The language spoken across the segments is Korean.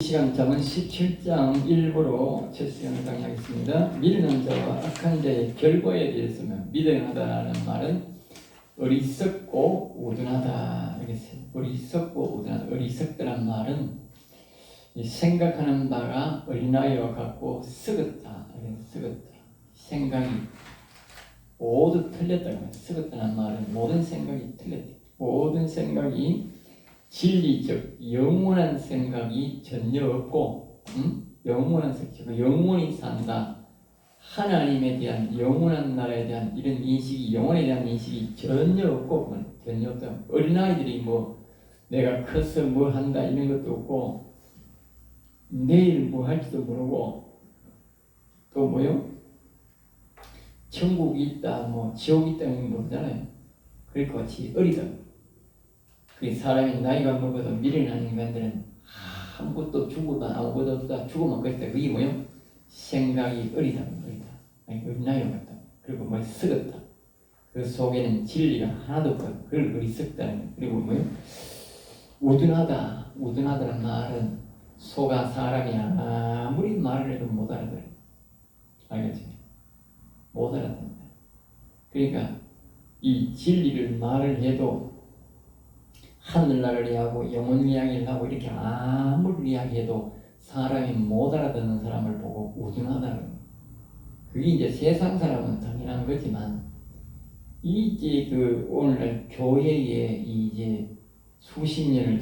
이 시간 잠언 17장 1부로 첫 시간을 강의하겠습니다. 미련한 자와 악한 자의 결과에 대해서는 미련하다는 말은 어리석고 우둔하다. 어리석고 우둔하다. 어리석다는 말은 생각하는 바가 어린아이와 같고 썩었다. 썩었다. 생각이 모두 틀렸다. 썩었다는 말은 모든 생각이 틀렸다. 모든 생각이 진리적 영원한 생각이 전혀 없고, 영원한 생각, 영원히 산다. 하나님에 대한 영원한 나라에 대한 이런 인식이, 영혼에 대한 인식이 전혀 없고, 전혀 없다. 어린아이들이 내가 커서 뭐 한다 이런 것도 없고, 내일 뭐 할지도 모르고, 또 천국이 있다, 지옥이 있다 이런 거 모르잖아요. 그럴 것 같이 어리다. 그 사람이 나이가 먹어도 미련한 인간들은 아무것도 주고도 아무것도 없다. 주고만 그랬다. 그게 생각이 어리다. 어린아이와 같다. 그리고 썩었다. 그 속에는 진리가 하나도 없다. 그걸 어리석다는. 그리고 우둔하다. 우둔하다는 말은 속아 사람이 아무리 말을 해도 못 알아들어. 알겠지? 못 알아듣는다. 그러니까 이 진리를 말을 해도 하늘나라를 이야기하고 영혼 이야기를 하고 이렇게 아무리 이야기해도 사람이 못 알아듣는 사람을 보고 우둔하다는 거예요. 그게 이제 세상 사람은 당연한 거지만 이제 오늘날 교회에 이제 수십 년을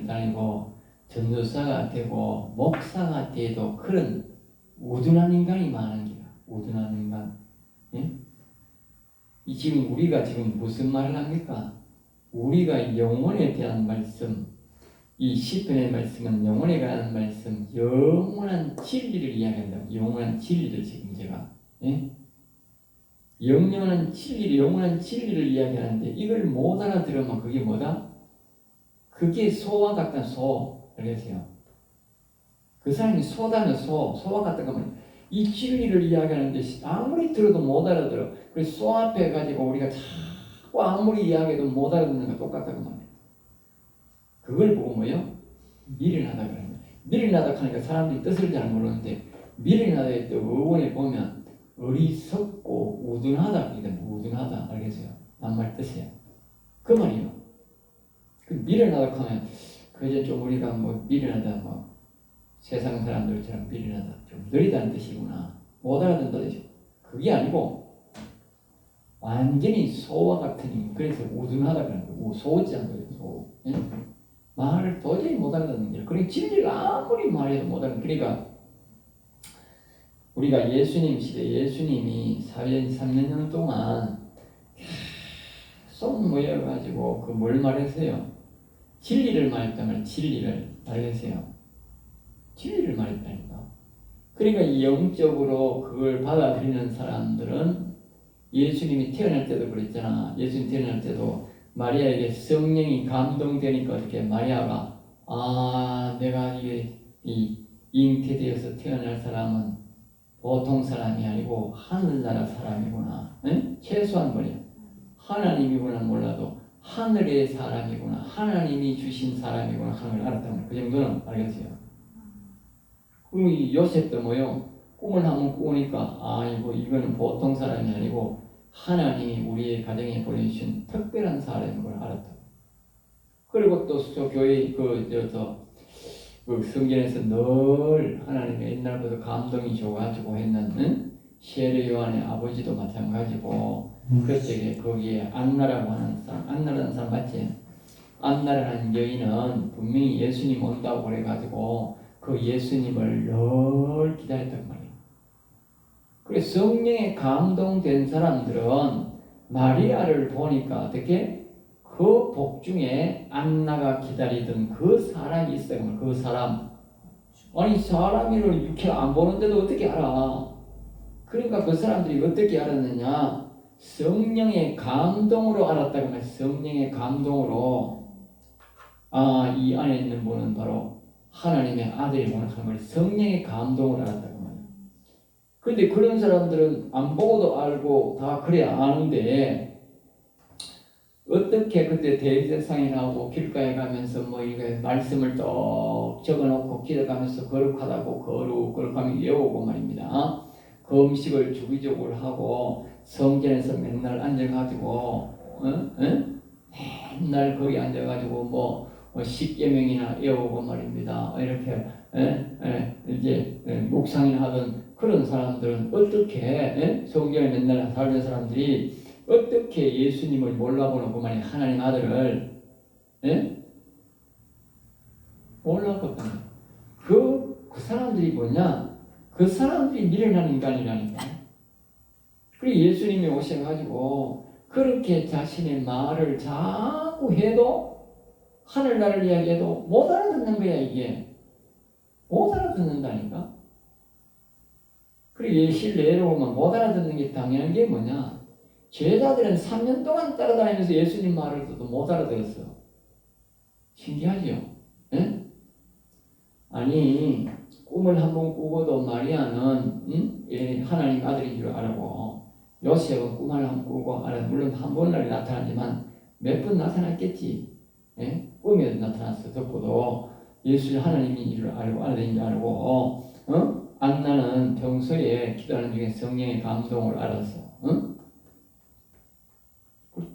다니고 전도사가 되고 목사가 돼도 그런 우둔한 인간이 많은 거야. 우둔한 인간. 예? 지금 우리가 무슨 말을 합니까? 우리가 영혼에 대한 말씀, 이 시편의 말씀은 영혼에 관한 말씀, 영원한 진리를 이야기한다. 영원한 진리를 지금 제가 영원한 진리를 이야기하는데 이걸 못 알아들으면 그게 뭐다? 그게 소와 같다. 소. 알겠어요? 그 사람이 소다면 소와 같다 그러면 이 진리를 이야기하는데 아무리 들어도 못 알아들어. 그래서 소 앞에 가지고 우리가 자꾸 아무리 이야기해도 못 알아듣는 거 똑같다고 말해요. 그걸 보고 미련하다 그러는 거예요. 미련하다 하니까 사람들이 뜻을 잘 모르는데 미련하다의 뜻 어원에 보면 어리석고 우둔하다. 우둔하다. 알겠어요? 낱말 뜻이에요. 그 말이에요. 그 미련하다 하면 그저 좀 우리가 미련하다 세상 사람들처럼 미련하다. 좀 느리다는 뜻이구나. 못 알아듣는다 뜻이죠. 그게 아니고 완전히 소와 같은 힘. 그래서 우둔하다 그러는 거예요. 소지 않는 거예요. 소. 말을 도저히 못 알아듣는 거예요. 그러니까 진리를 아무리 말해도 못 알아듣는 거예요. 그러니까 우리가 예수님 시대 예수님이 3년 동안 계속 모여가지고 뭘 말했어요? 진리를 말했다면 진리를 말했어요. 진리를 말했다니까. 그러니까 영적으로 그걸 받아들이는 사람들은 예수님이 태어날 때도 그랬잖아. 예수님 태어날 때도 마리아에게 성령이 감동되니까 어떻게 마리아가 내가 이 잉태되어서 태어날 사람은 보통 사람이 아니고 하늘나라 사람이구나. 최소한 하나님이구나 몰라도 하늘의 사람이구나. 하나님이 주신 사람이구나 하는 걸 알았다면 그 정도는 알겠어요. 그리고 요셉도 꿈을 한번 꾸니까 이거는 보통 사람이 아니고 하나님이 우리의 가정에 보내주신 특별한 사람인 걸 알았다. 그리고 또 교회 성경에서 늘 하나님의 옛날부터 감동이 줘가지고 했는 세례 요한의 아버지도 마찬가지고 그때 거기에 안나라고 하는 사람, 안나라는 사람 맞지? 안나라는 여인은 분명히 예수님 온다고 그래가지고 그 예수님을 늘 기다렸단 말이에요. 그래서 성령에 감동된 사람들은 마리아를 보니까 어떻게 그 복중에 안나가 기다리던 그 사람이 있어요. 그 사람. 아니 사람을 육체 안 보는데도 어떻게 알아? 그러니까 그 사람들이 어떻게 알았느냐? 성령의 감동으로 알았다고 말해요. 성령의 감동으로 이 안에 있는 분은 바로 하나님의 아들이구나 하는 걸 성령의 감동으로 알았다고 말해요. 그런데 그런 사람들은 안 보고도 알고 다 그래 아는데 어떻게 그때 대제사장이 나오고 길가에 가면서 뭐 이게 말씀을 또 적어놓고 기도하면서 거룩하다고 거룩하며 외우고 말입니다. 그 음식을 주기적으로 하고 성전에서 맨날 앉아가지고 맨날 거기 앉아가지고 뭐 십계명이나 외우고 말입니다. 이렇게 이제 묵상이나 하던 그런 사람들은 어떻게 성경에 맨날 살던 사람들이 어떻게 예수님을 몰라보는 그만이 하나님 아들을 몰랐거든요. 그 사람들이 뭐냐? 그 사람들이 미련한 인간이라니까. 그리고 예수님이 오셔가지고 그렇게 자신의 말을 자꾸 해도 하늘나라를 이야기해도 못 알아듣는 거야 이게. 못 알아듣는다니까. 그리고 실례로 보면 못 알아듣는 게 당연한 게 뭐냐? 제자들은 3년 동안 따라다니면서 예수님 말을 듣도 못 알아들었어. 신기하죠? 예? 아니 꿈을 한번 꾸고도 마리아는 하나님 아들인 줄 알고 요셉은 꿈을 한번 꾸고 알아. 물론 한 번날 나타나지만 몇 번 나타났겠지. 예? 꿈에도 나타났어. 듣고도 예수 하나님인 줄 알고 아들인 줄 알고 안나는 평소에 기도하는 중에 성령의 감동을 알았어.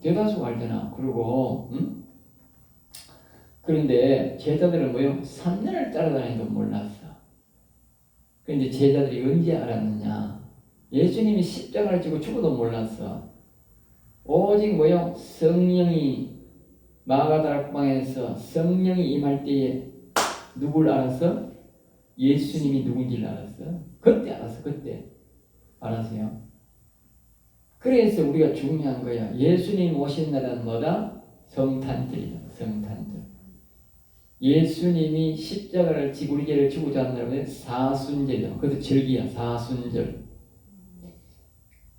대다수가 알잖아. 그리고 그런데 제자들은 뭐요? 3년을 따라다니도 몰랐어. 그런데 제자들이 언제 알았느냐? 예수님이 십자가를 지고 죽어도 몰랐어. 오직 뭐요? 성령이 마가다락방에서 성령이 임할 때에 누굴 알았어? 예수님이 누군지를 알았어. 그때 알았어. 그때 알았어요. 그래서 우리가 중요한 거야. 예수님 오신 날은 뭐다? 성탄절이다. 성탄절. 예수님이 십자가를 지고 우리 죄를 지고자 한다면 사순절이다. 그것도 절기야. 사순절.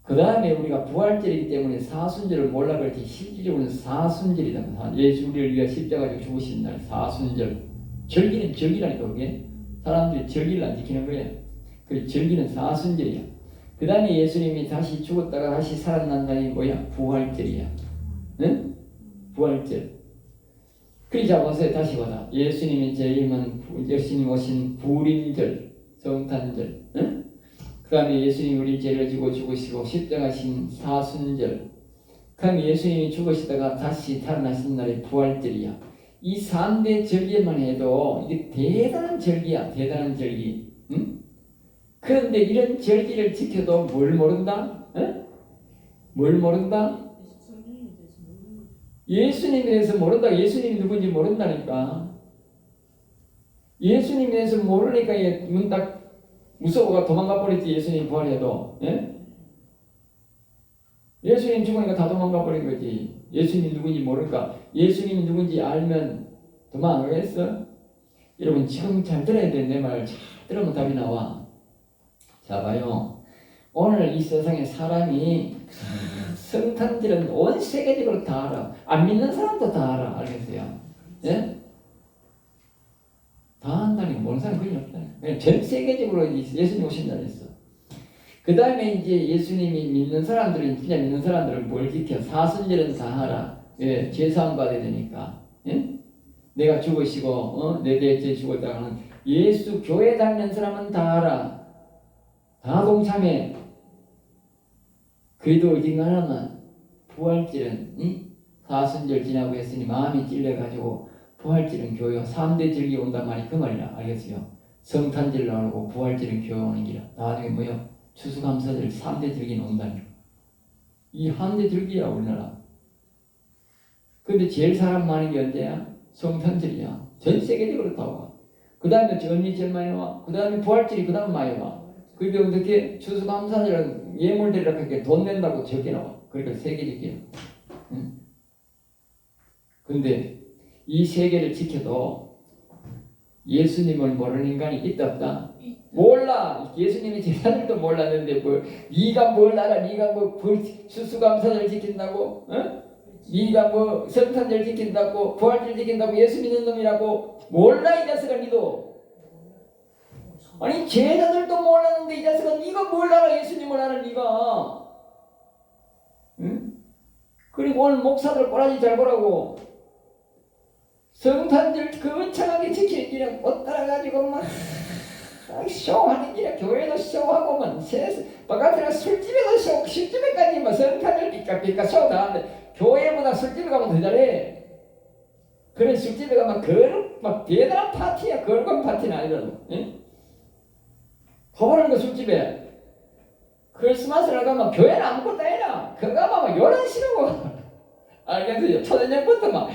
그 다음에 우리가 부활절이기 때문에 사순절을 몰라 그렇지 실질적으로는 사순절이다. 예수 우리를 위해 십자가를 죽으신 날 사순절. 절기는 절기라니까 그게. 사람들이 절기를 안 지키는 거야. 그 절기는 사순절이야. 그 다음에 예수님이 다시 죽었다가 다시 살아난 날이 뭐야? 부활절이야. 응? 부활절. 그러자 보세요. 다시 보자. 예수님이 제임은 예수님 오신 부림절, 성탄절. 응? 그 다음에 예수님이 우리 죄를 지고 죽으시고 십자가신 사순절. 그 다음에 예수님이 죽으시다가 다시 살아나신 날이 부활절이야. 이 3대 절기만 해도 이게 대단한 절기야. 대단한 절기. 응? 그런데 이런 절기를 지켜도 뭘 모른다? 응? 뭘 모른다? 예수님에 대해서 모른다. 예수님이 누군지 모른다니까. 예수님에 대해서 모르니까 눈 딱 무서워가 도망가 버렸지. 예수님 부활해도. 예? 예수님 죽으니까 다 도망가 버린 거지. 예수님 누군지 모르니까. 예수님이 누군지 알면 도망 안 가겠어? 여러분 지금 잘 들어야 돼. 내 말 잘 들으면 답이 나와. 자 봐요. 오늘 이 세상에 사람이 성탄절은 온 세계적으로 다 알아. 안 믿는 사람도 다 알아. 알겠어요? 예? 다 안다니까 모르는 사람 거의 없다니까. 그냥 전 세계적으로 예수님 오신 날이 있어. 그 다음에 이제 예수님이 믿는 사람들은 진짜 믿는 사람들은 뭘 지켜? 사순절은 다 하라. 예, 죄사함 받아야 되니까. 예? 내가 죽으시고 내 대죄 죽었다가는 예수 교회 다니는 사람은 다 알아. 다 동참해. 그래도 어딘가 하나만 부활절은 사순절 지나고 했으니 마음이 찔려가지고 부활절은 교회 3대 절기 온단 말이 그 말이라. 알겠어요? 성탄절 나오고 부활절은 교회 오는 기라. 나중에 뭐요? 추수감사절 3대 절기는 온다니까. 이 한대 절기야 우리나라. 근데 제일 사람 많은 게 언제야? 성탄절이야. 전 세계적으로 다 와. 그 다음에 언니 제일 많이 와. 그 다음에 부활절이 그 다음 많이 와. 그게 어떻게 추수감사절은 예물들이라 그렇게 돈 낸다고 적게 나와. 그러니까 세계적이야. 응? 근데 이 세계를 지켜도 예수님을 모르는 인간이 있다 없다? 몰라. 예수님이 제자들도 몰랐는데 뭐 네가 뭘 알아? 네가 뭐 추수감사절 지킨다고? 어? 네가 뭐 성탄절 지킨다고? 부활절 지킨다고? 예수 믿는 놈이라고? 몰라 이 자식아 니도. 아니 제자들도 몰랐는데 이 자식아 네가 뭘 알아? 예수님을 아는 네가. 응? 그리고 오늘 목사들 꼬라지 잘 보라고. 성탄절 거창하게 지키는 길에 못 따라가지고 막 쇼하는 길에 교회도 쇼하고 막 바깥에 술집에도 쇼, 술집에까지 막 성탄절 삐까삐까 쇼 나왔는데 교회보다 술집에 가면 더 잘해. 그런 술집에 가면 막 대단한 파티야. 거룩한 파티는 아니라도. 응? 가보는 거 술집에 크리스마스를 가면 교회는 아무것도 아니라 그거 가면 요런 싫어. 알겠어요? 초저녁부터 막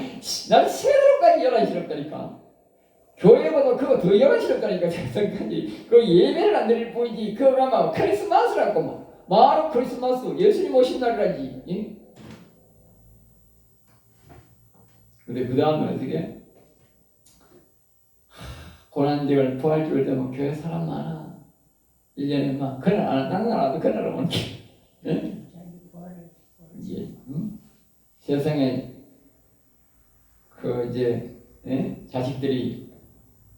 날 새벽까지 요런 싫었다니까. 교회보다 그거 더 요런 싫었다니까. 성탄절 그 예배를 안 드릴 뿐이지. 그거 가면 크리스마스라고 막 바로 크리스마스 예수님 오신 날이라지. 응? 근데 그 다음은 어떻게? 고난절 부활절 되면 교회 사람 많아. 1년에 막 그날 안 한다는 나라도 그날 오는 게. 응? 이제 응? 세상에 그 이제 자식들이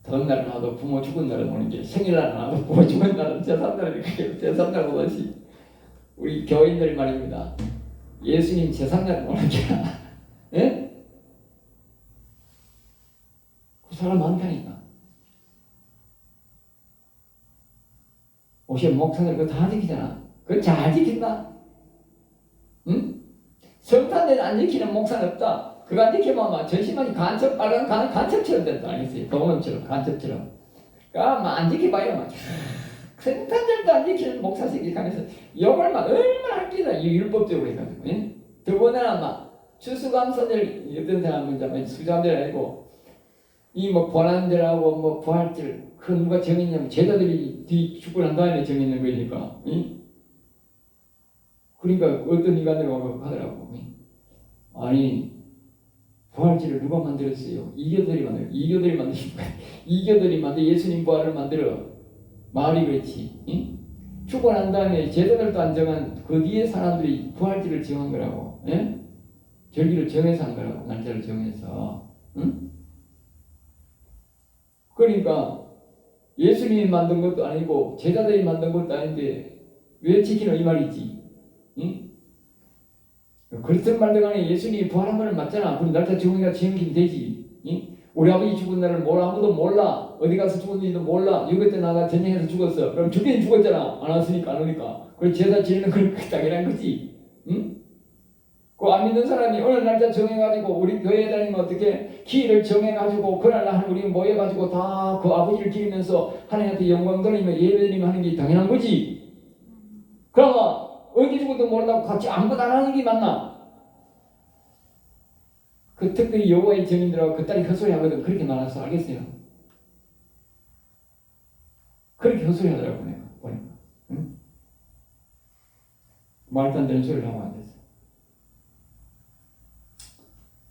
더운 날은 나도 부모 죽은 날은 오는 게 생일날은 나도 부모 죽은 날은 제3날은 제3날 오듯이 우리 교인들 말입니다. 예수님 제3날 오는 게 예? 그 사람 많다니까. 오시면 목사들 그거 다 지키잖아. 그거 잘 지킨다. 응? 성탄절 안 지키는 목사는 없다. 그거 안 지키면 막 전시만이 간첩, 빨간 간첩처럼 된다. 알겠어요? 동원처럼, 간첩처럼. 그러니까 안 지켜봐요. 막. 성탄절도 안 지키는 목사 생각하면서 욕을 막 얼마나 할기다. 율법적으로 해가지고. 예? 더군다나 막 추수감사절 어떤 사람은 수감절 아니고 이 뭐 고난절하고 뭐 부활절 그 누가 정했냐면 제자들이 뒤 죽고 난 다음에 정했는 거니까. 응? 그러니까 어떤 인간들이 와서 하더라고. 아니 부활절을 누가 만들었어요? 이교들이 만들어. 이교들이 만드신 거야. 이교들이 만들어. 예수님 부활을 만들어. 말이 그렇지. 응? 죽고 난 다음에 제자들도 안 정한 그 뒤에 사람들이 부활절을 정한 거라고. 예? 절기를 정해서 한 거라고. 날짜를 정해서. 응? 그러니까 예수님이 만든 것도 아니고 제자들이 만든 것도 아닌데 왜 지키는 이 말이지. 응? 그렇든 말든 간에 예수님이 부활한 걸 맞잖아. 그럼 날짜 정해가 지키면 되지. 응? 우리 아버지 죽은 날을 아무도 몰라. 어디 가서 죽었는지도 몰라. 6.25 때 나가 전쟁에서 죽었어. 그럼 죽긴 죽었잖아. 안 왔으니까 안 오니까. 그래서 제사 지내는 건 당연한 거지. 응? 그 안 믿는 사람이 어느 날짜 정해가지고 우리 교회에 다니면 어떻게 기일을 정해가지고 그날 우리 모여가지고 다 그 아버지를 기리면서 하나님한테 영광 돌리며 예배드리며 하는 게 당연한 거지. 그러면 언제 죽어도 모른다고 같이 아무것도 안 하는 게 맞나? 그 특별히 여호와의 증인들하고 그 딸이 헛소리 하거든. 그렇게 말해서 알겠어요? 그렇게 헛소리 하더라고 내가 보니까. 응? 말도 안 되는 소리를 하고 앉았어.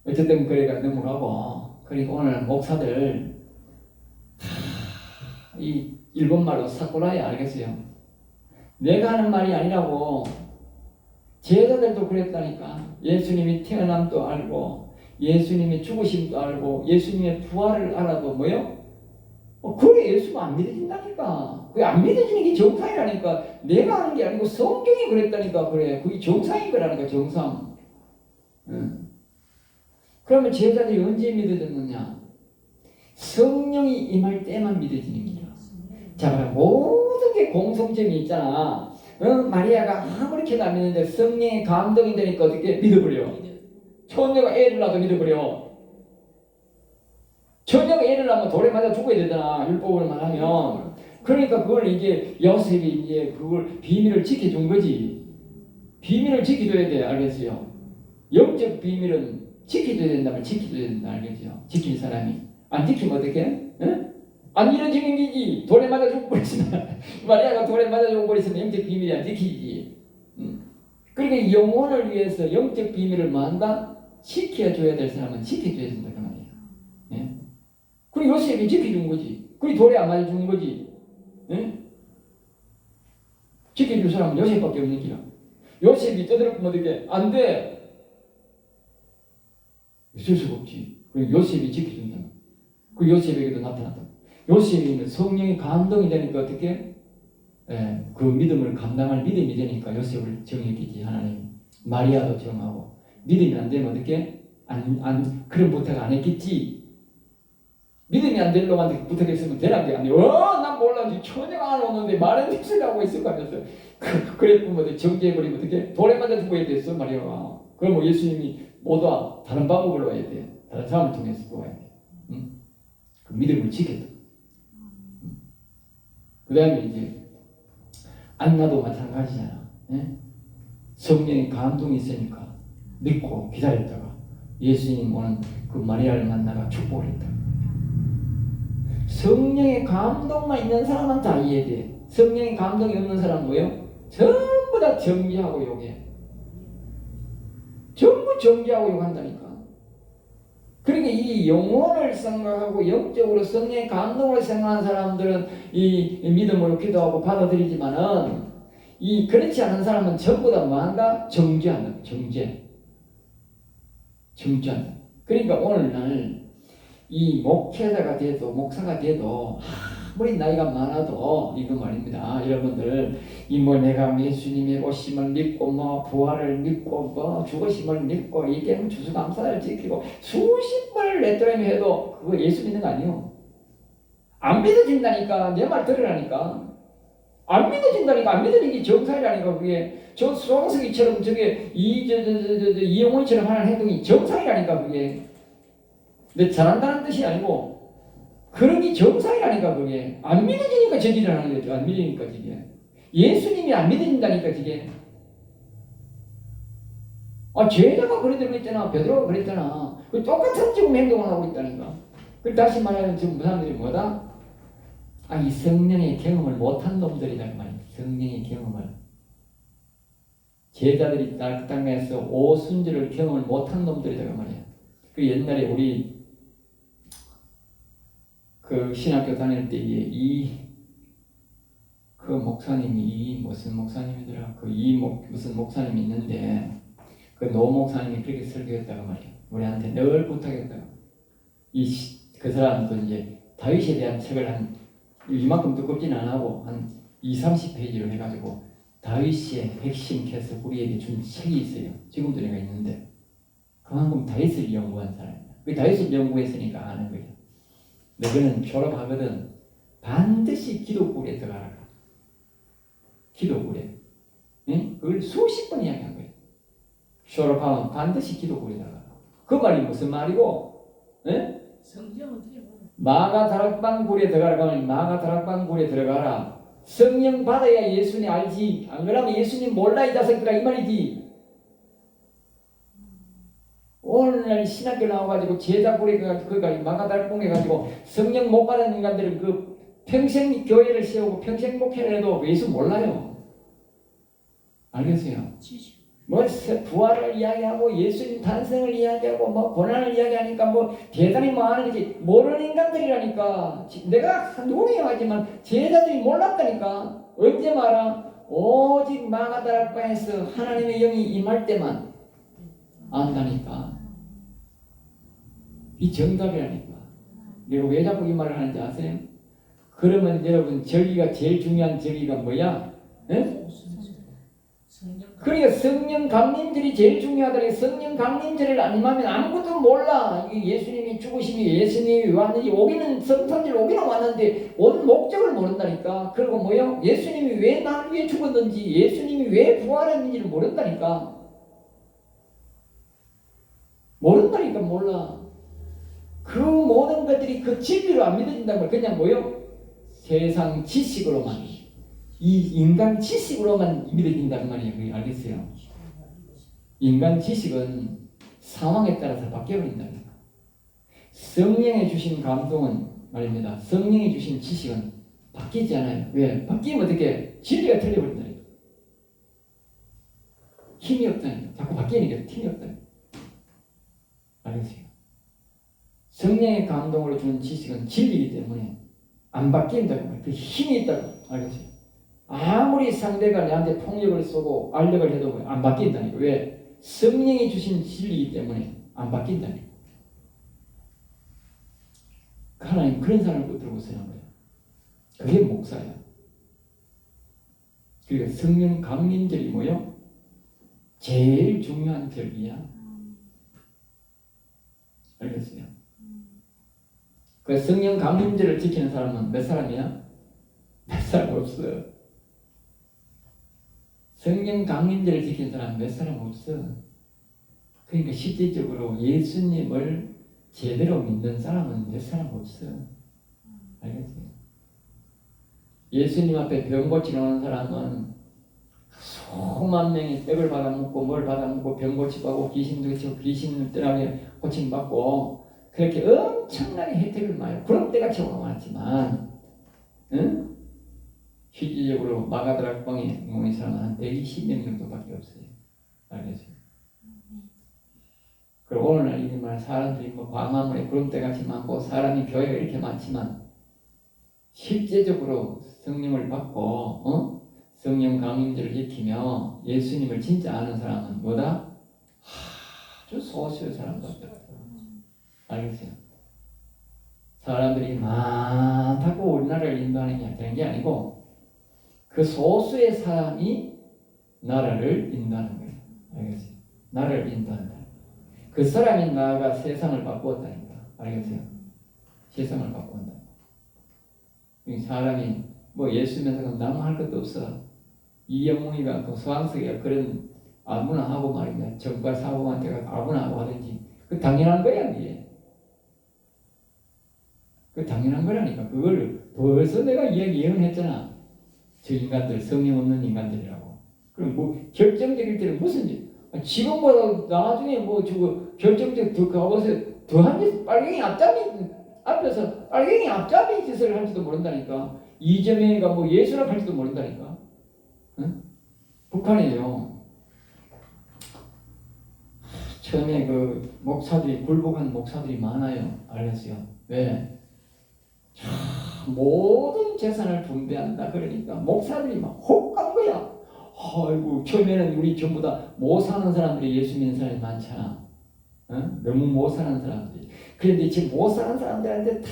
어쨌든 그래가 넘어가고 그리고 오늘 목사들 이 일본말로 사쿠라야 알겠어요? 내가 하는 말이 아니라고. 제자들도 그랬다니까. 예수님이 태어남도 알고 예수님이 죽으심도 알고 예수님의 부활을 알아도 뭐요? 그래 예수가 안 믿어진다니까. 그게 안 믿어지는 게 정상이라니까. 내가 하는 게 아니고 성경이 그랬다니까. 그래 그게 정상인 거라니까. 정상. 응. 그러면 제자들이 언제 믿어졌느냐? 성령이 임할 때만 믿어지는 거야. 자, 모든 게 공통점이 있잖아. 마리아가 아무렇게도 안 믿는데 성령의 감동이 되니까 어떻게 믿어버려? 처녀가 애를 낳아도 믿어버려. 처녀가 애를 낳으면 돌에 맞아 죽어야 되잖아. 율법을만 하면. 그러니까 그걸 이제 요셉이 이제 그걸 비밀을 지켜준 거지. 비밀을 지켜줘야 돼. 알겠어요? 영적 비밀은 지켜줘야 된다면 지켜줘야 된다. 알겠죠? 지킬 사람이. 안 지키면 어떡해? 응? 안 이루어지는 기지. 돌에 맞아 죽어버리시면 마리아가 돌에 맞아 죽어버리시면 영적 비밀이 안 지키지. 그러니까 영혼을 위해서 영적 비밀을 뭐한다? 지켜줘야 될 사람은 지켜줘야 된다. 그 말이야. 예? 그리고 요셉이 지켜준 거지. 그리고 돌에 안 맞아 죽은 거지. 예? 지켜줄 사람은 요셉밖에 없는 기라. 요셉이 떠들었고 어떻게 안 돼. 있을 수가 없지. 그리고 요셉이 지켜준다. 그 요셉에게도 나타났다. 요셉이 성령이 감동이 되니까 어떻게? 그 믿음을 감당할 믿음이 되니까 요셉을 정했겠지. 하나님. 마리아도 정하고 믿음이 안 되면 어떻게? 그런 부탁 안 했겠지. 믿음이 안 되는 놈한테 부탁했으면 되는 게 아니에요. 난 몰라. 천여가 안 오는데 말은 짓을 하고 있을 거 아니었어. 그랬으면 정지해버리면 어떻게? 돌에 맞아 죽어야 됐어 말이야. 그럼 예수님이 못 와. 다른 방법으로 와야 돼. 다른 사람을 통해서 와야 돼. 응? 그 믿음을 지켰다. 그 다음에 이제 안나도 마찬가지잖아. 예? 성령의 감동이 있으니까 믿고 기다렸다가 예수님 오는 그 마리아를 만나가 축복을 했다. 성령의 감동만 있는 사람은 다 이해돼. 성령의 감동이 없는 사람은 뭐예요? 전부 다 정죄하고 욕해. 전부 정죄하고 욕한다니까. 그러니까 이 영혼을 생각하고 영적으로 성령의 감동을 생각하는 사람들은 이 믿음으로 기도하고 받아들이지만은 이 그렇지 않은 사람은 전부 다 뭐한다? 정죄한다. 정죄한다. 그러니까 오늘날 이 목회자가 돼도 목사가 돼도 아무리 나이가 많아도 이거 말입니다. 여러분들 이 뭐 내가 예수님의 오심을 믿고 뭐 부활을 믿고 뭐 죽으심을 믿고 이게 주수감사를 지키고 수십 번을 냈더니 해도 그거 예수 믿는 거 아니에요. 안 믿어진다니까. 내 말 들으라니까. 안 믿어진다니까. 안 믿어지는 게 정상이라니까. 그게 저 수왕석이처럼 저게 이영호이처럼 하는 행동이 정상이라니까. 그게 내 잘한다는 뜻이 아니고 그런 게 정상이라니까. 그게 안 믿어지니까 저 일을 하는 거죠. 안 믿으니까 저게 예수님이 안 믿어진다니까. 저게 제자가 그러더라고 있잖아. 베드로가 그랬잖아. 그 똑같은 지금 행동을 하고 있다니까. 그 다시 말하면 지금 사람들이 뭐다? 이 성령의 경험을 못한 놈들이다 그 말이야. 성령의 경험을 제자들이 땅에서 오순절을 경험을 못한 놈들이다 그 말이야. 그 옛날에 우리 그 신학교 다닐 때에 그 목사님이 무슨 목사님이더라. 무슨 목사님이 있는데 그 노 목사님이 그렇게 설교했다고 말이야. 우리한테 늘 부탁했다고. 그 사람도 이제 다윗에 대한 책을 한 이만큼 두껍지는 안 하고 한 20-30페이지로 해가지고 다윗의 핵심 캐서 우리에게 준 책이 있어요. 지금도 내가 있는데 그만큼 다윗을 연구한 사람이야. 그 다윗을 연구했으니까 아는 거야. 너희는 졸업하거든 반드시 기도굴에 들어가라. 기도굴에. 응? 그걸 수십 번 이야기한 거예요. 졸업하면 반드시 기도굴에 들어가라. 그 말이 무슨 말이고? 응? 성경은 어떻게 보면 마가다락방굴에 들어가라. 마가다락방굴에 들어가라. 성령 받아야 예수님 알지. 안 그러면 예수님 몰라 이 자식들아 이 말이지. 오늘날 신학교 나와가지고 제자굴에 그가 마가다락방에 가지고 성령 못 받은 인간들은 그 평생 교회를 세우고 평생 목회를 해도 예수 몰라요. 알겠어요? 지식 뭐 부활을 이야기하고 예수님 탄생을 이야기하고 뭐 고난을 이야기하니까 뭐 대단히 뭐 하는 거지. 모르는 인간들이라니까. 내가 누구냐 하지만 제자들이 몰랐다니까. 언제 말아? 오직 마가다락방에서 하나님의 영이 임할 때만 안다니까. 이 정답이라니까. 내가 왜 자꾸 이 말을 하는지 아세요? 그러면 여러분 절기가 제일 중요한 절기가 뭐야? 에? 그러니까 성령 강림절이 제일 중요하다. 성령 강림절을 안 임하면 아무것도 몰라. 예수님이 죽으심이 예수님이 왔는지 오기는 성탄절 오기는 왔는데 온 목적을 모른다니까. 그리고 뭐요? 예수님이 왜 나를 위해 죽었는지 예수님이 왜 부활했는지를 모른다니까. 모른다니까 몰라. 그 모든 것들이 그 진리로 안 믿어진다는 걸 그냥 뭐요? 세상 지식으로만 이 인간 지식으로만 믿어진다는 말이에요. 그게 알겠어요? 인간 지식은 상황에 따라서 바뀌어버린다니까. 성령이 주신 감동은 말입니다. 성령이 주신 지식은 바뀌지 않아요. 왜? 바뀌면 어떻게? 진리가 틀려버린다니까. 힘이 없다니까. 자꾸 바뀌니까 힘이 없다니까. 알겠어요? 성령의 감동으로 주는 지식은 진리이기 때문에 안 바뀐다고 말이에요. 그 힘이 있다고. 알겠어요? 아무리 상대가 내한테 폭력을 쏘고 알력을 해도 안 바뀐다니까. 왜? 성령이 주신 진리이기 때문에 안 바뀐다니까. 하나님 그런 사람을 붙들고 있는 거예요. 그게 목사야. 그러니까 성령 강림절이 뭐요? 제일 중요한 절기야. 알겠어요? 그 성령 강림제를 지키는 사람은 몇 사람이야? 몇 사람 없어요. 성령 강림제를 지키는 사람은 몇 사람 없어. 그러니까 실질적으로 예수님을 제대로 믿는 사람은 몇 사람 없어. 알겠어요? 예수님 앞에 병 고치러 오는 사람은 수만 명이 떡을 받아먹고 뭘 받아먹고 병 고치고 하고 귀신도 고치고 귀신을 떠나게 고침받고 그렇게 엄청나게 혜택을 많이 구름대같이 오고 많았지만 응? 실질적으로 마가다락방에 모인 사람은 한 120명 정도밖에 없어요. 알겠어요? 그리고 오늘날 이말 사람들이 뭐 광화문에 구름대같이 많고 사람이 교회가 이렇게 많지만 실제적으로 성령을 받고 성령 강림제를 지키며 예수님을 진짜 아는 사람은 뭐다? 아주 소수의 사람밖에 없어요. 알겠어요? 사람들이 많다고 우리나라를 인도하는 게 되는 게 아니고 그 소수의 사람이 나라를 인도하는 거예요. 알겠어요? 나라를 인도한다. 그 사람이 나아가 세상을 바꾸었다니까. 알겠어요? 세상을 바꾼다. 사람이 뭐 예수 믿는다고 나무 할 것도 없어. 이영웅이가 그 서항석이가 그런 아무나 하고 말이야. 정과 사고한테 가서 아무나 하고 하든지 그 당연한 거야 그게. 그 당연한 거라니까. 그걸 벌써 내가 이야기 예언했잖아. 저 인간들 성령 없는 인간들이라고. 그럼 뭐 결정적일 때는 무슨 지금보다 나중에 뭐 저거 결정적 더 가보세요. 더한 짓 빨갱이 앞에서 빨갱이 앞잡이 짓을 할지도 모른다니까. 이재명이가 뭐 예수라 할지도 모른다니까. 응? 북한에요. 처음에 그 목사들이 굴복한 목사들이 많아요. 알겠어요? 왜? 모든 재산을 분배한다 그러니까 목사들이 막 혹한 거야. 아이고 처음에는 우리 전부 다 못 사는 사람들이 예수 믿는 사람이 많잖아. 응? 너무 못 사는 사람들이. 그런데 지금 못 사는 사람들한테 다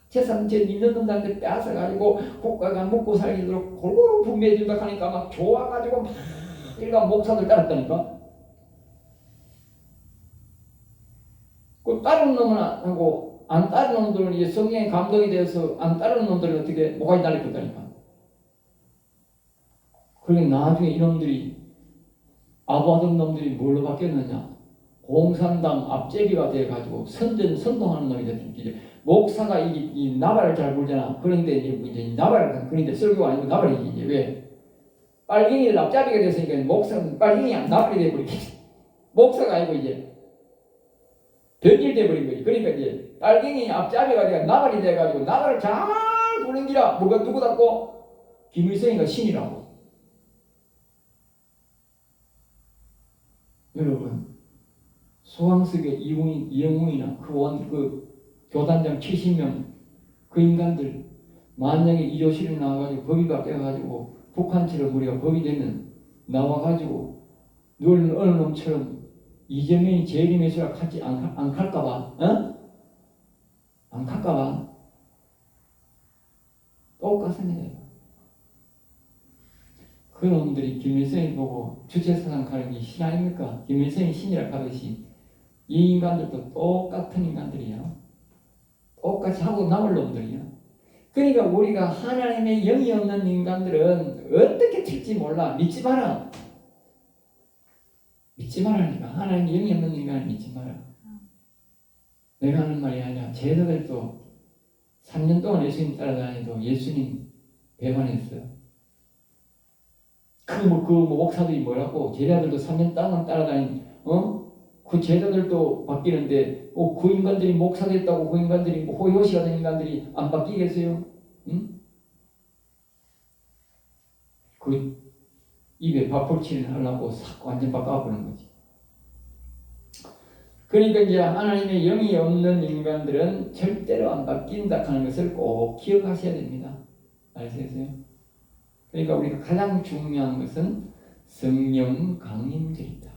재산 있는 놈들한테 뺏어가지고 국가가 먹고 살기도록 골고루 분배해준다 하니까 막 좋아가지고 막 일반 목사들 따랐다니까. 그 다른 놈은 하고 안 따른 놈들은 이제 성령의 감동이 되어서 안 따르는 놈들은 어떻게 뭐가 날릴 거다니까. 그러니까 나중에 이놈들이 아부하던 놈들이 뭘로 바뀌었느냐? 공산당 앞제비가 돼가지고 선동하는 놈이 됐죠. 목사가 이 나발을 잘 불잖아. 그런데 이제 나발을 그런데 설교가 아니고 나발이지 이제 왜? 빨갱이를 앞잡이가 됐으니까 목사는 빨갱이 나발이 돼버리겠지. 목사가 아니고 이제 변질돼 버린 거지. 그러니까 이제 빨갱이 앞잡이가 돼가 나발이 돼가지고 나발을 잘 부는 기라 뭐가 누구답고 김일성이가 신이라고. 여러분 소왕석의 이영웅이나 그 교단장 70명 그 인간들 만약에 이조실이 나와가지고 법이 바뀌어가지고 북한처럼 우리가 법이 되면 나와가지고 늘 어느 놈처럼 이재명이 재림예수라 같이 안 갈까봐 안 갈까봐 똑같습니다. 그 놈들이 김일성이 보고 주체사상 가는 게 신 아닙니까? 김일성이 신이라 하듯이 이 인간들도 똑같은 인간들이야. 똑같이 하고 남을 놈들이야. 그러니까 우리가 하나님의 영이 없는 인간들은 어떻게 튈지 몰라. 믿지 마라. 믿지 말라니까. 하나님의 영이 없는 인간을 믿지 마라. 내가 하는 말이 아니라 제자들도 3년 동안 예수님 따라다니도 예수님 배반했어요. 그 목사들이 뭐라고 제자들도 3년 동안 따라다닌 그 제자들도 바뀌는데 그 인간들이 목사 됐다고 그 인간들이 호요시가 된 인간들이 안 바뀌겠어요? 응? 그 입에 밥풀칠을 하려고 싹 완전 바꿔버리는 거지. 그러니까 이제 하나님의 영이 없는 인간들은 절대로 안 바뀐다 하는 것을 꼭 기억하셔야 됩니다. 아시겠어요? 그러니까 우리가 가장 중요한 것은 성령 강림제이다.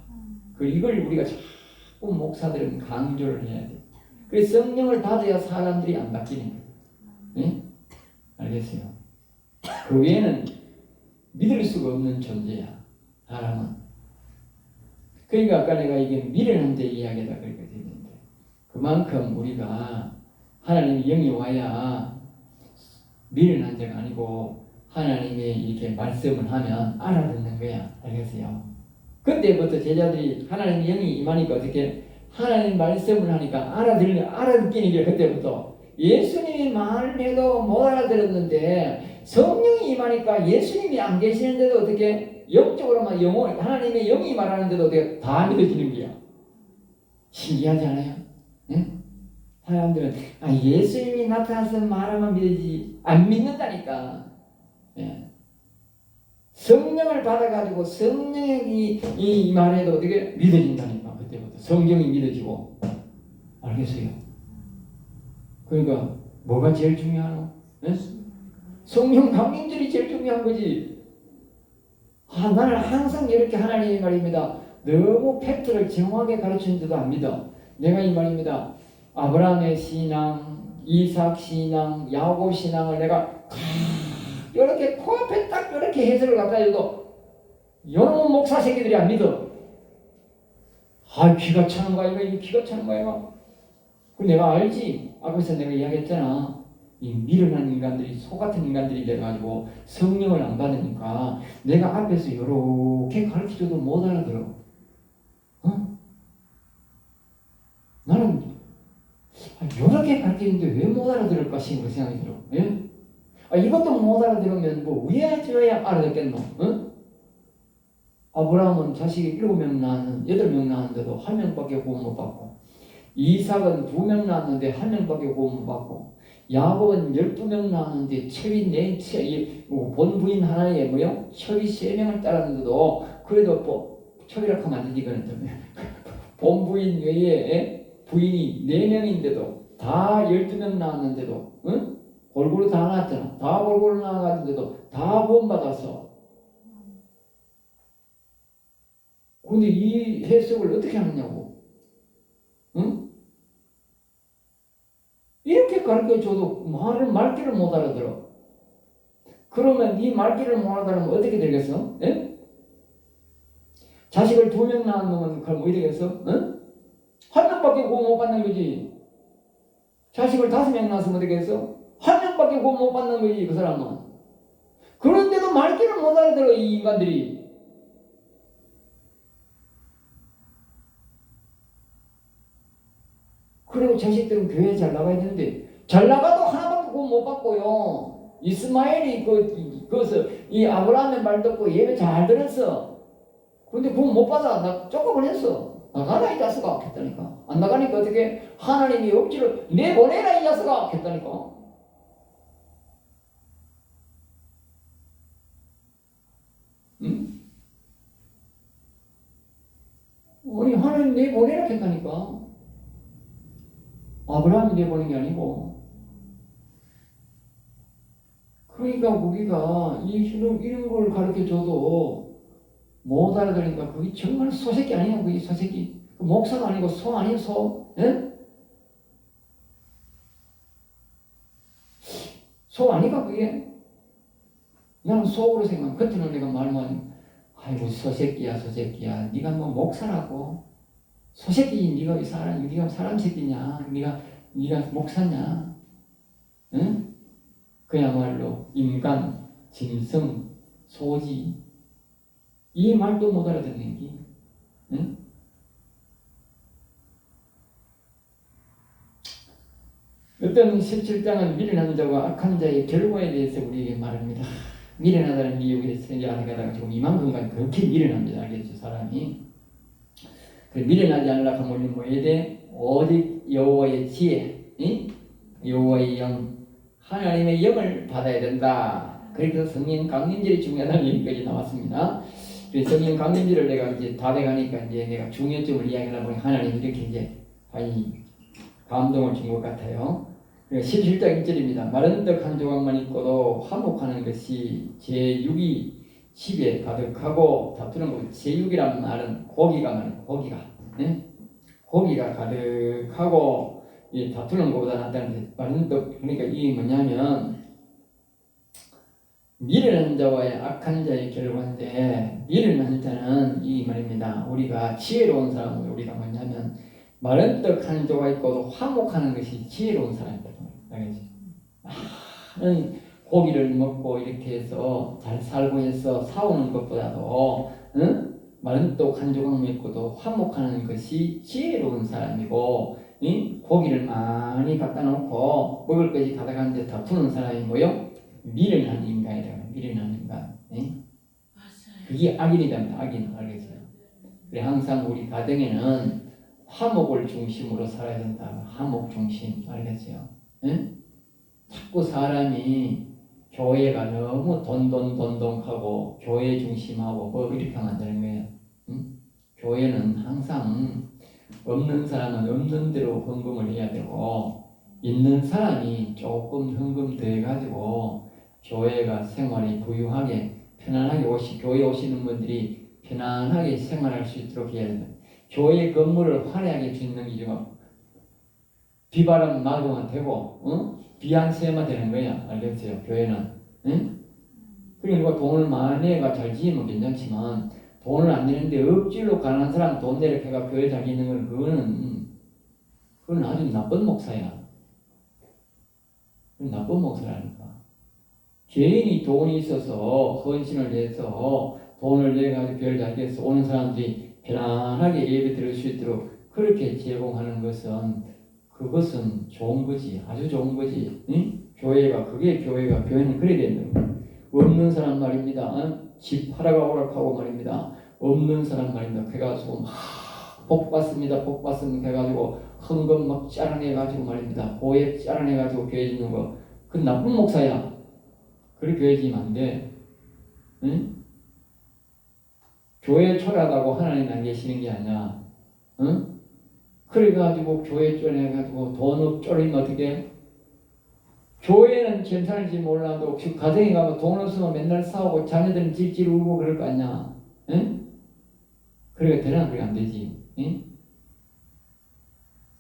이걸 우리가 자꾸 목사들은 강조를 해야 돼. 그래서 성령을 받아야 사람들이 안 바뀌는 거예요. 네? 알겠어요? 그 외에는 믿을 수가 없는 존재야. 사람은. 그러니까 아까 내가 이게 미련한 데 이야기다 그렇게 되는데 그만큼 우리가 하나님의 영이 와야 미련한 자가 아니고 하나님의 이렇게 말씀을 하면 알아듣는 거야. 알겠어요? 그때부터 제자들이 하나님의 영이 임하니까 어떻게 하나님 말씀을 하니까 알아듣기는 게 그때부터 예수님이 말을 해도 못 알아들었는데 성령이 임하니까 예수님이 안 계시는데도 어떻게 영적으로만 하나님의 영이 말하는데도 어떻게 다 믿어지는 거야. 신기하지 않아요? 응? 사람들은 예수님이 나타나서 말하면 믿어지지 안 믿는다니까. 예. 성령을 받아가지고 성령이 이 말해도 어떻게 믿어진다니까. 그때부터 성경이 믿어지고. 알겠어요? 그러니까 뭐가 제일 중요하노? 예? 성령 강림절이 제일 중요한 거지. 나는 항상 이렇게 하나님의 말입니다. 너무 팩트를 정확하게 가르치는데도 안 믿어. 내가 이 말입니다. 아브라함의 신앙, 이삭 신앙, 야곱 신앙을 내가 이렇게 코앞에 딱 이렇게 해석을 갖다 해도 여러분 목사 새끼들이 안 믿어. 귀가 차는 거야 이거 귀가 차는 거야 이거. 내가 알지. 앞에서 내가 이야기했잖아. 이 미련한 인간들이 소 같은 인간들이 돼가지고 성령을 안 받으니까 내가 앞에서 이렇게 가르쳐줘도 못 알아들어. 나는 이렇게 가르치는데 왜 못 알아들을까 싶은 생각이 들어. 예? 이것도 못 알아들으면 뭐 위에줘야 알아듣겠노? 아브라함은 자식이 7명 낳았는데 8명 낳았는데도 1명밖에 구원 못 받고, 이삭은 2명 낳았는데 1명밖에 구원 못 받고, 야곱은 12명 낳았는데 본부인 하나에 뭐요? 철이 3명을 따랐는데도 그래도 철이라고 하면 안 되지. 이거는 본부인 외에 부인이 4명인데도 다 12명 낳았는데도 골고루 다 낳았잖아. 다 골고루 낳았는데도 다 구원받았어. 근데 이 해석을 어떻게 하느냐고. 이렇게 가르쳐줘도 말귀를 못 알아들어. 그러면 이 말귀를 못 알아들으면 어떻게 되겠어? 자식을 2명 낳으면 그럼 어떻게 되겠어? 1명밖에 구원 못 받는 거지. 자식을 5명 낳았으면 어떻게 되겠어? 1명밖에 구원 못 받는 거지 그 사람은. 그런데도 말귀를 못 알아들어 이 인간들이. 그리고 자식들은 교회에 잘 나가야 되는데 잘 나가도 하나밖에 구원 못 받고요. 이스마엘이 이 아브라함의 말 듣고 예배 잘 들었어. 근데 구원 못 받아. 나 쫓아보냈어. 나가라 이 자식아 했다니까. 안 나가니까 어떻게 하나님이 억지로 내보내라 이 자식아 했다니까. 응? 아니 하나님 내보내라 했다니까. 아브라함이 내보낸 게 아니고. 그러니까 우리가 이런 걸 가르쳐줘도 못 알아들으니까 그게 정말 소새끼 아니야. 그게 소새끼. 목사가 아니고 소 아니야 소. 예? 소 아니까 그게. 나는 소로 생각. 그때는 내가 말만 아이고 소새끼야 소새끼야. 네가 뭐 목사라고. 소새끼 네가 사람 새끼냐. 네가 목사냐. 응? 그야말로 인간, 짐승, 소지. 이 말도 못 알아듣는 게. 응? 어떤 17장은 미련한 자와 악한 자의 결과에 대해서 우리에게 말합니다. 미련하다는 미혹에 대해서 이야기하다가 지금 이만큼까지 그렇게 미련합니다. 알겠죠? 사람이. 그 미련하지 않으려고 하면 우리는 뭐 해야 돼? 오직 여호와의 지혜, 여호와의 영, 하나님의 영을 받아야 된다. 그래서 성령 강림절이 중요하다는 얘기까지 나왔습니다. 그래서 성령 강림절을 내가 이제 다 돼가니까 이제 내가 중요점을 이야기하다 보니 하나님 이렇게 이제 감동을 준 것 같아요. 17장 1절입니다. 마른 떡 한 조각만 있고도 화목하는 것이 제6이 집에 가득하고 다투는 것. 제6이란 말은 고기가 많은 고기가. 고기가 가득하고 이 다투는 것보다 낫다는 마른 떡. 그러니까 이게 뭐냐면 미련한 자와의 악한 자의 결과인데, 미련한 자는 이 말입니다. 우리가 지혜로운 사람은 우리가 뭐냐면 마른 떡 한 조각 있고도 화목하는 것이 지혜로운 사람이다. 알겠지? 많은 고기를 먹고 이렇게 해서 잘 살고 해서 싸우는 것보다도 응? 마른 떡 한 조각 먹고도 화목하는 것이 지혜로운 사람이고 응? 고기를 많이 갖다 놓고 먹을 것이 가득한데 다투는 사람이 뭐요? 미련한 인간이라고. 미련한 인간. 응? 그게 악인이다. 악인. 알겠어요? 그래 항상 우리 가정에는 화목을 중심으로 살아야 된다. 화목 중심. 알겠어요? 응? 자꾸 사람이 교회가 너무 돈돈하고 교회 중심하고 뭐 이렇게 하면 안 되는 거예요. 응? 교회는 항상 없는 사람은 없는 대로 헌금을 해야 되고 있는 사람이 조금 헌금 더 해가지고 교회가 생활이 부유하게 편안하게 교회 오시는 분들이 편안하게 생활할 수 있도록 해야 된다. 교회 건물을 화려하게 짓는 게 지금 비바람 막으면 되고 비안 세면 되는 거야. 알겠어요? 교회는. 응? 그러니까 돈을 많이 해가 잘 지으면 괜찮지만 돈을 안 내는데 억지로 가난한 사람 돈 내려 해가 교회 잘 짓는 건 그건 아주 나쁜 목사야. 그건 나쁜 목사라니까. 개인이 돈이 있어서 헌신을 해서 돈을 내가지고 교회를 잘 지어서 오는 사람들이 편안하게 예배 드릴 수 있도록 그렇게 제공하는 것은 그것은 좋은 거지. 아주 좋은 거지. 응? 교회는 그래야 되는 거야. 없는 사람 말입니다. 집 팔아가 오락하고 말입니다. 없는 사람 말입니다. 그래가지고 복 받습니다. 복 받습니다. 해가지고 헌금 막 짜라내가지고 말입니다. 고액 짜라내가지고 교회 짓는 거. 그건 나쁜 목사야. 그렇게 교회 지면 안 돼. 응? 교회 초라하다고 하나님 안 계시는 게 아니야. 응? 그래가지고 교회 쪼내가지고 돈 쪼리면 어떻게? 교회는 괜찮을지 몰라도 가정에 가면 돈 없으면 맨날 싸우고 자녀들은 찔찔 울고 그럴 거 아니야. 응? 그러니까 되나? 그게 안 되지. 응?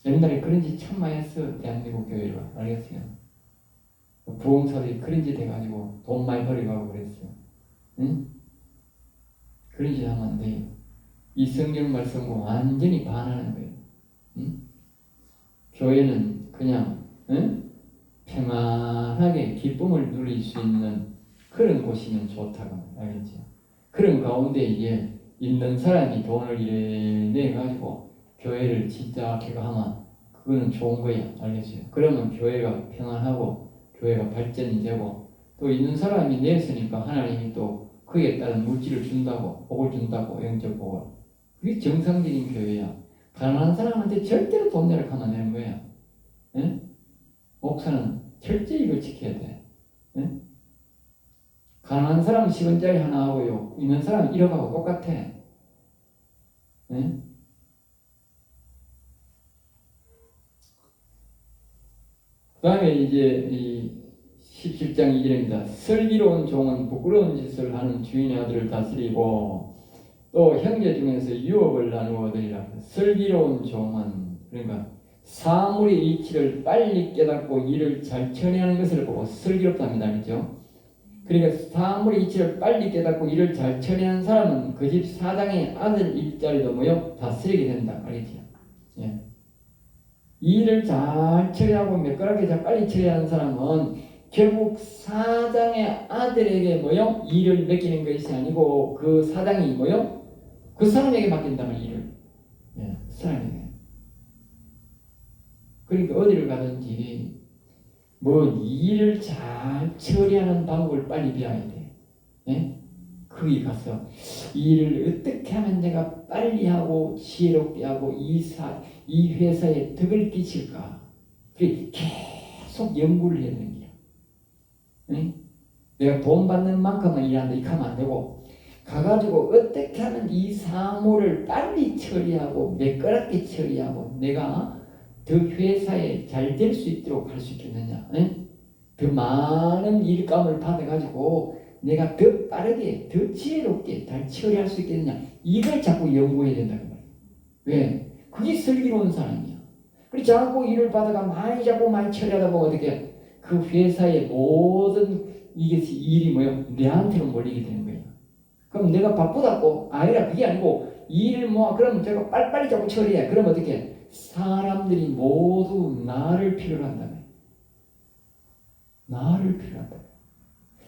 옛날에 그런 짓 참 많이 했어. 대한민국 교회가. 알겠어요? 부흥사들이 그런 짓 해가지고 돈 많이 버리고 그랬어요. 응? 그런 짓 하면 안 돼요. 이 성경 말씀과 완전히 반하는 거예요. 응? 교회는 그냥 응? 평안하게 기쁨을 누릴 수 있는 그런 곳이면 좋다고 알겠죠. 그런 가운데 이제 있는 사람이 돈을 이래 가지고 교회를 진짜 하면 그거는 좋은 거야. 알겠죠. 그러면 교회가 평안하고 교회가 발전이 되고 또 있는 사람이 냈으니까 하나님이 또 그에 따른 물질을 준다고 복을 준다고 영적 복을. 그게 정상적인 교회야. 가난한 사람한테 절대로 돈 내라 하면 안 되는 거야. 응? 목사는 철저히 이걸 지켜야 돼. 응? 가난한 사람 10원짜리 하나 하고요. 있는 사람 1억하고 똑같아. 응? 그 다음에 이제 이 17장 2절입니다. 슬기로운 종은 부끄러운 짓을 하는 주인의 아들을 다스리고 또 형제 중에서 유업을 나누어 얻으리라. 슬기로운 종은 그러니까 사물의 이치를 빨리 깨닫고 이를 잘 처리하는 것을 보고 슬기롭답니다. 그렇죠? 그러니까 사물의 이치를 빨리 깨닫고 이를 잘 처리하는 사람은 그 집 사장의 아들 일자리도 뭐요? 다스리게 된다. 알겠죠? 예. 일을 잘 처리하고 매끄럽게 잘 빨리 처리하는 사람은 결국 사장의 아들에게 뭐요? 일을 맡기는 것이 아니고 그 사장이 뭐요? 그 사람에게 맡긴다면 일을. 예, 그 사람에게. 그러니까 어디를 가든지 뭐 일을 잘 처리하는 방법을 빨리 배워야 돼. 예? 거기 가서 일을 어떻게 하면 내가 빨리 하고 지혜롭게 하고 이 회사에 덕을 끼칠까? 계속 연구를 해야 되는 거야. 예? 내가 돈 받는 만큼만 일한다 이렇게 하면 안 되고 가가지고 어떻게 하면 이 사물을 빨리 처리하고 매끄럽게 처리하고 내가 더 회사에 잘 될 수 있도록 할 수 있겠느냐. 에? 더 많은 일감을 받아가지고 내가 더 빠르게 더 지혜롭게 잘 처리할 수 있겠느냐. 이걸 자꾸 연구해야 된다는 거예요. 왜? 그게 슬기로운 사람이야. 그리고 자꾸 일을 받아가 많이 처리하다 보면 어떻게 그 회사의 모든 이것이 일이 뭐요? 내한테로 몰리게 되는 거야. 그럼 내가 바쁘다고 아니라 그게 아니고 일을 그럼 제가 빨리빨리 자꾸 처리해. 그럼 어떻게 사람들이 모두 나를 필요로 한다며. 나를 필요로 한다며.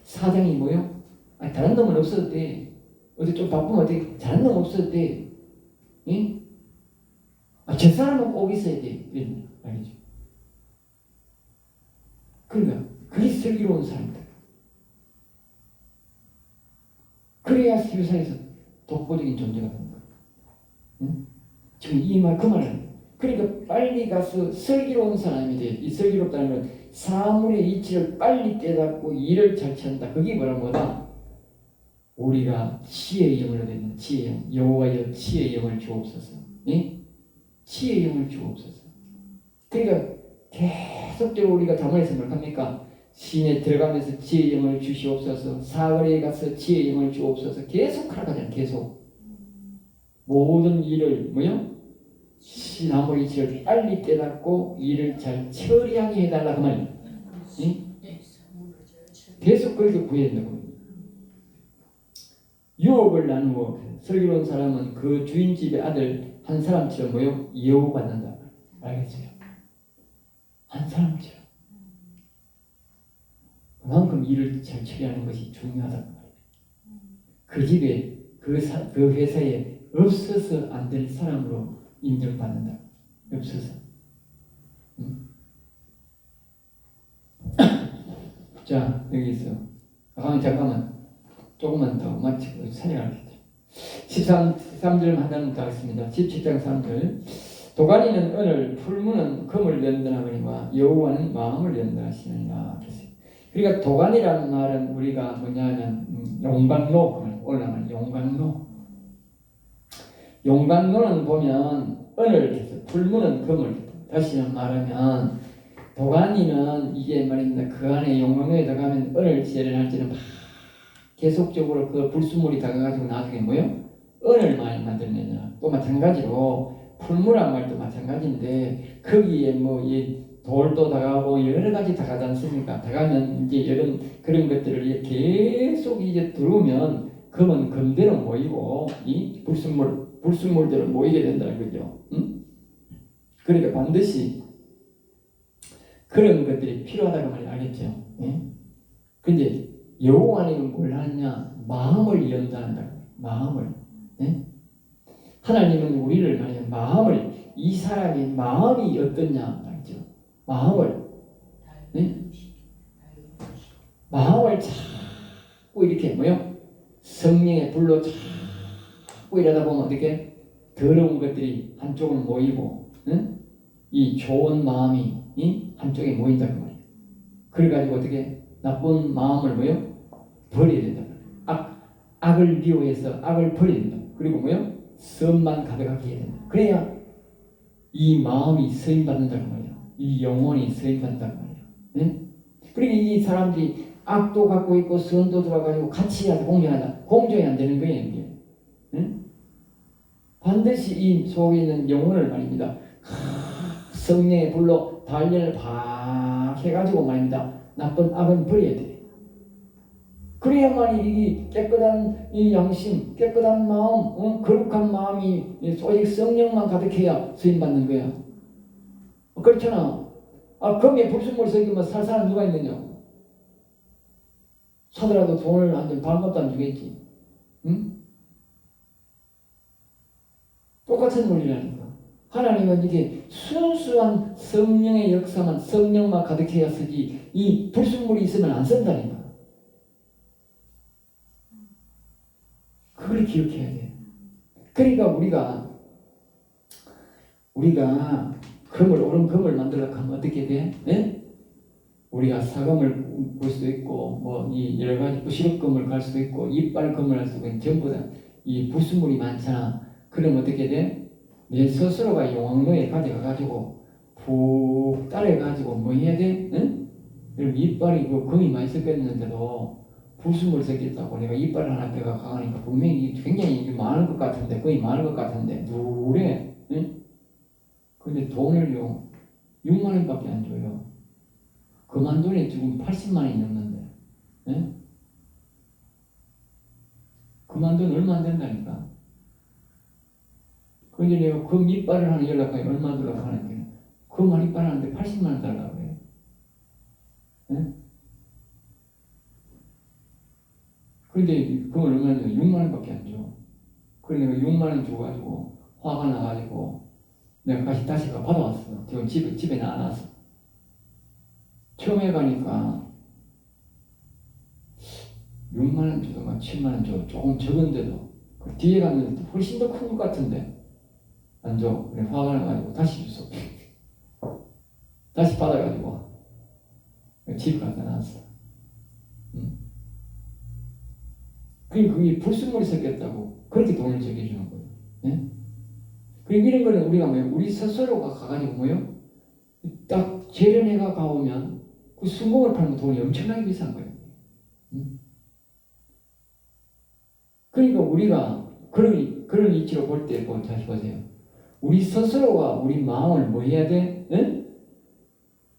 사장이 뭐요? 아니, 다른 놈은 없어도 돼. 어디 좀 바쁘면 어떻게 다른 놈 없어도 돼. 응? 아, 저 사람은 꼭 있어야 돼. 이런 말이죠. 그러니까 그게 슬기로운 사람이다. 그래야 세상에서 독보적인 존재가 되는 거야. 응? 지금 이 말 그 말을. 그러니까 빨리 가서 슬기로운 사람이 돼. 이 슬기롭다는 건 사물의 이치를 빨리 깨닫고 일을 잘 취한다. 그게 뭐다? 우리가 지혜의 영을 얻는 지혜의 영. 여호와여 지혜의 영을 주옵소서. 예? 지혜의 영을 주옵소서. 그러니까 계속적으로 우리가 잠언에서 뭘 합니까? 시내 들어가면서 지혜의 영을 주시옵소서. 사거리에 가서 지혜의 영을 주옵소서. 계속 하라가잖아. 계속 모든 일을 뭐요? 사물의 이치를 빨리 깨닫고 일을 잘 처리하게 해달라 그 말이에요. 응? 계속 그렇게 구해야 된다고. 유업을 나누어 슬기로운 사람은 그 주인 집의 아들 한 사람처럼 뭐요? 예우받는다. 알겠어요? 한 사람처럼. 그만큼 일을 잘 처리하는 것이 중요하다는 말이에요. 그 집에 그 회사에 없어서 안 될 사람으로 인정받는다. 없어서. 자, 여기 있어. 잠깐만. 조금만 더 마치고 사냥하겠죠. 13절 하나는 더 하겠습니다. 17장 3절. 도가니는 은을, 풀무는 금을 연단하거니와 여호와는 마음을 연단하시느니라. 그러니까 도가니라는 말은 우리가 뭐냐면 용광로, 올라가는 용광로. 용광로는 보면 은을 해서 풀무는 금을. 다시 말하면 도가니는 이게 말입니다. 그 안에 용광로에 들어가면 은을 제를 할 때는 막 계속적으로 그 불순물이 다가가지고 나중에 뭐요? 은을 많이 만들어내잖아. 또 마찬가지로 풀무란 말도 마찬가지인데 거기에 뭐 이 돌도 다가가고 여러 가지 다가지 않습니까? 다가면 이제 이런 그런 것들을 계속 이제 들어오면 금은 금대로 모이고 이 불순물대로 모이게 된다는 거죠. 응? 그러니까 반드시 그런 것들이 필요하다고 말이 알겠죠. 응? 근데 여호와는 뭘 하느냐? 마음을 연단한다. 마음을. 네? 하나님은 우리를 말이야 마음을 이 사람의 마음이 어떻냐 말이죠. 마음을 네? 마음을 자꾸 이렇게 뭐요? 성령의 불로 자꾸 이러다 보면 어떻게 더러운 것들이 한쪽으로 모이고 네? 이 좋은 마음이 한쪽에 모인다 그 말이에요. 그래가지고 어떻게 나쁜 마음을 뭐요? 버려야 된다. 악을 미워해서 악을 버려야 된다. 그리고 뭐요? 선만 가득하게 해야 된다. 그래야 이 마음이 쓰임받는다는 말이야. 이 영혼이 쓰임받는다는 말이야. 네? 그러니까 이 사람들이 악도 갖고 있고 선도 들어가지고 같이 하자 공존하자. 공존이 안 되는 거예요. 이게. 네? 반드시 이 속에 있는 영혼을 말입니다. 성령의 불로 단련을 팍 해가지고 말입니다. 나쁜 악은 버려야 돼. 그래야만이 이 깨끗한 이 양심, 깨끗한 마음, 거룩한 마음이 소위 성령만 가득해야 쓰임받는 거야. 그렇잖아. 금에 불순물 섞이면 살 사람 누가 있느냐고. 사더라도 돈을 한 반값도 안 주겠지. 응? 똑같은 논리라니까. 하나님은 이게 순수한 성령의 역사만 성령만 가득해야 쓰지 이 불순물이 있으면 안 쓴다니까. 그걸 기억해야 돼. 그러니까 우리가 옳은 금을 만들려고 하면 어떻게 돼? 네? 우리가 사금을 볼 수도 있고 뭐 이 여러 가지 부실금을 갈 수도 있고 이빨금을 할 수도 있고 전부 다 이 불순물이 많잖아. 그럼 어떻게 돼? 내 스스로가 용광로에 가져가가지고 푹 따라가지고 뭐 해야 돼? 응? 그럼 이빨이 그 금이 많이 섞였는데도 불순물 섞였다고 내가 이빨 하나 빼가 가니까 분명히 굉장히 많을 것 같은데 거의 많을 것 같은데 누래? 응? 근데 돈을요 6만 원밖에 안 줘요. 그만 돈이 지금 80만 원이 넘는데 응? 그만 돈 얼마 안 된다니까. 그런데 내가 그 밑발을 하는 연락하니 얼마 들라고 하는데 그 밑발 하는데 80만 원 달라고 그래. 네? 그런데 그건 얼마나 줘? 6만 원밖에 안 줘. 그래 내가 6만 원 줘가지고 화가 나가지고 내가 다시 받아왔어. 지금 집에 나왔어. 처음에 가니까 6만 원 줘도 막 7만 원 줘. 조금 적은데도 그 뒤에 갔는데 훨씬 더 큰 것 같은데 안 줘. 그래 화가 나가지고 다시 줬어. 다시 받아가지고 집에 갖다 놨어. 그게 불순물이 섞였다고 그렇게 돈을 적해주는 거예요. 예? 그리고 이런 거는 우리가 뭐예요? 우리 스스로가 가가지고 뭐예요? 딱 재련해가 가오면 그 순공을 팔면 돈이 엄청나게 비싼 거예요. 그러니까 우리가 그런 위치로 볼 때 다시 보세요. 우리 스스로가 우리 마음을 뭐 해야 돼? 예?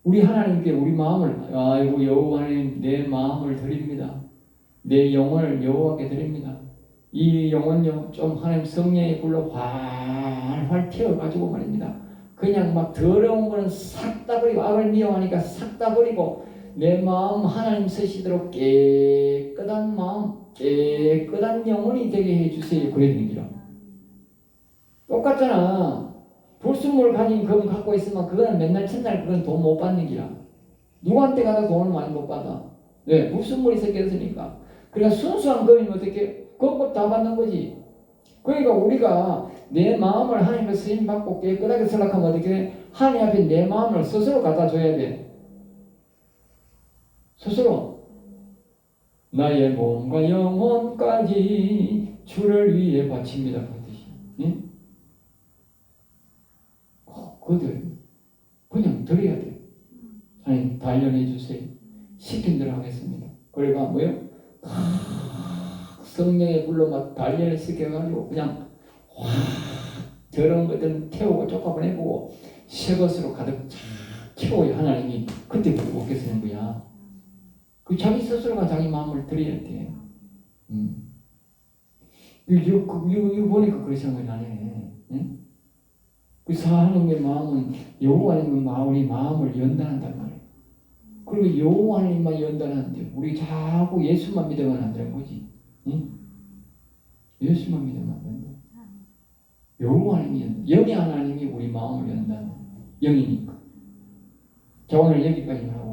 우리 하나님께 우리 마음을 아이고 여호와 하나님 내 마음을 드립니다. 내 영혼을 여호와께 드립니다. 이 영혼요 좀 하나님 성령의 불로 활활 튀어가지고 말입니다. 그냥 막 더러운 거는 싹 다 버리고 악을 미워하니까 싹 다 버리고 내 마음 하나님 쓰시도록 깨끗한 마음 깨끗한 영혼이 되게 해주세요. 그런 얘기라. 똑같잖아. 불순물 가진 금 갖고 있으면 그거는 맨날 첫날 그건 돈 못 받는 기라. 누구한테 가서 돈을 많이 못 받아. 네, 불순물이 섞였으니까. 그러니까 순수한 금이면 어떻게 그것 다 받는 거지. 그러니까 우리가 내 마음을 하나님께 쓰임 받고 깨끗하게 생각하면 어떻게 하나님 앞에 내 마음을 스스로 갖다 줘야 돼. 스스로 나의 몸과 영혼까지 주를 위해 바칩니다. 그 뜻이. 응? 그들 그냥 드려야 돼. 하나님 단련해 주세요. 시킨 대로 하겠습니다. 그러니까 뭐요? 성령의 불로 막 단련을 시켜가지고 그냥 확 더러운 것들은 태우고 쫓아보내고 새 것으로 가득 채워야 하나님이 그때부터 먹게 쓰는 거야. 그 자기 스스로가 자기 마음을 드려야 돼. 이거 보니까 그런 생각이 나네. 응? 그래서 하나님의 마음은 여호와님은 우리 마음을 연단한단 말이에요. 그리고 여호와님만 연단하는데 우리 자꾸 예수만 믿으면 안 되는 거지. 응? 예수만 믿으면 안 된다. 여호와님이 영의 하나님이 우리 마음을 연단. 영이니까. 자 오늘 여기까지만 하고